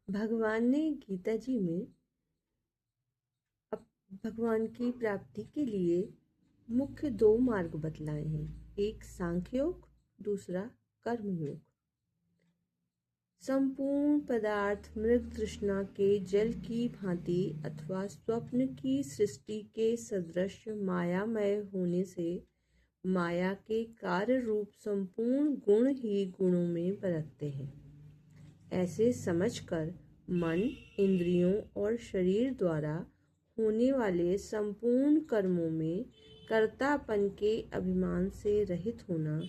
भगवान ने गीता जी में अब भगवान की प्राप्ति के लिए मुख्य दो मार्ग बतलाए हैं, एक सांख्य योग, दूसरा कर्म योग। संपूर्ण पदार्थ मृग तृष्णा के जल की भांति अथवा स्वप्न की सृष्टि के सदृश मायामय होने से माया के कार्य रूप संपूर्ण गुण ही गुणों में बरतते हैं। ऐसे समझकर मन, इंद्रियों और शरीर द्वारा होने वाले संपूर्ण कर्मों में कर्तापन के अभिमान से रहित होना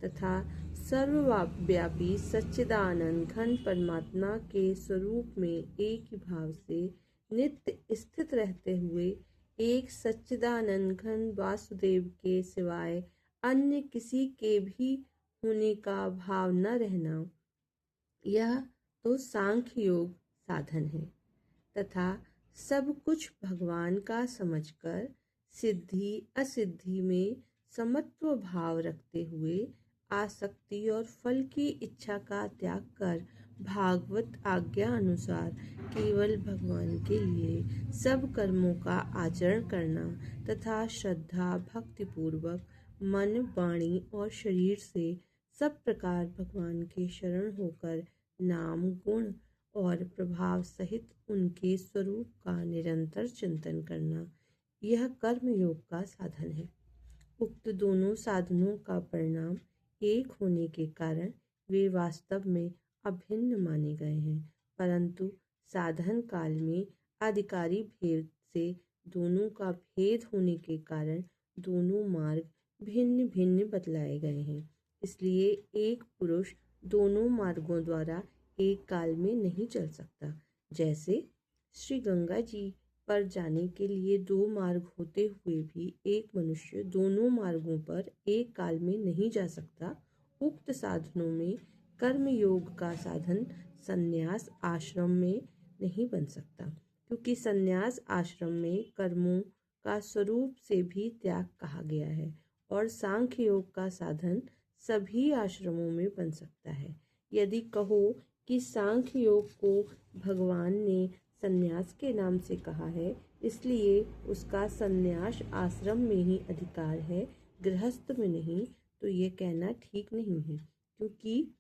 तथा सर्वव्यापी सच्चिदानंद घन परमात्मा के स्वरूप में एक ही भाव से नित्य स्थित रहते हुए एक सच्चिदानंद घन वासुदेव के सिवाय अन्य किसी के भी होने का भाव न रहना, यह तो सांख्य योग साधन है तथा सब कुछ भगवान का समझकर सिद्धि असिद्धि में समत्व भाव रखते हुए आसक्ति और फल की इच्छा का त्याग कर भागवत आज्ञा अनुसार केवल भगवान के लिए सब कर्मों का आचरण करना तथा श्रद्धा भक्ति पूर्वक मन, वाणी और शरीर से सब प्रकार भगवान के शरण होकर नाम, गुण और प्रभाव सहित उनके स्वरूप का निरंतर चिंतन करना, यह कर्म योग का साधन है। उक्त दोनों साधनों का परिणाम एक होने के कारण वे वास्तव में अभिन्न माने गए हैं, परंतु साधन काल में अधिकारी भेद से दोनों का भेद होने के कारण दोनों मार्ग भिन्न भिन्न बतलाए गए हैं। इसलिए एक पुरुष दोनों मार्गों द्वारा एक काल में नहीं चल सकता। जैसे श्री गंगा जी पर जाने के लिए दो मार्ग होते हुए भी एक मनुष्य दोनों मार्गों पर एक काल में नहीं जा सकता। उक्त साधनों में कर्म योग का साधन संन्यास आश्रम में नहीं बन सकता, क्योंकि संन्यास आश्रम में कर्मों का स्वरूप से भी त्याग कहा गया है, और सांख्य योग का साधन सभी आश्रमों में बन सकता है। यदि कहो कि सांख्य योग को भगवान ने संन्यास के नाम से कहा है, इसलिए उसका संन्यास आश्रम में ही अधिकार है, गृहस्थ में नहीं, तो ये कहना ठीक नहीं है, क्योंकि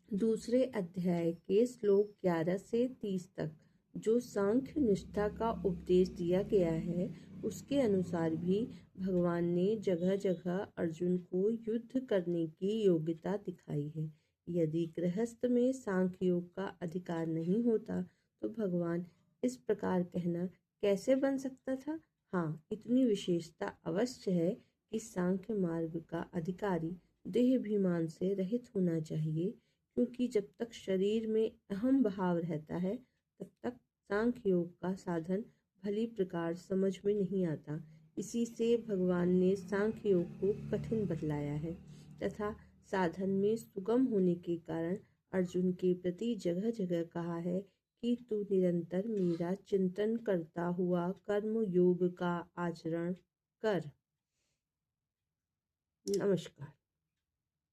दूसरे अध्याय के श्लोक 11 से 30 तक जो सांख्य निष्ठा का उपदेश दिया गया है, उसके अनुसार भी भगवान ने जगह जगह अर्जुन को युद्ध करने की योग्यता दिखाई है। यदि गृहस्थ में सांख्य योग का अधिकार नहीं होता तो भगवान इस प्रकार कहना कैसे बन सकता था? हाँ, इतनी विशेषता अवश्य है कि सांख्य मार्ग का अधिकारी देहाभिमान से रहित होना चाहिए, क्योंकि जब तक शरीर में अहम भाव रहता है तब तक सांख्य योग का साधन भली प्रकार समझ में नहीं आता। इसी से भगवान ने सांख्य योग को कठिन बतलाया है तथा साधन में सुगम होने के कारण अर्जुन के प्रति जगह जगह कहा है कि तू निरंतर मेरा चिंतन करता हुआ कर्म योग का आचरण कर। नमस्कार।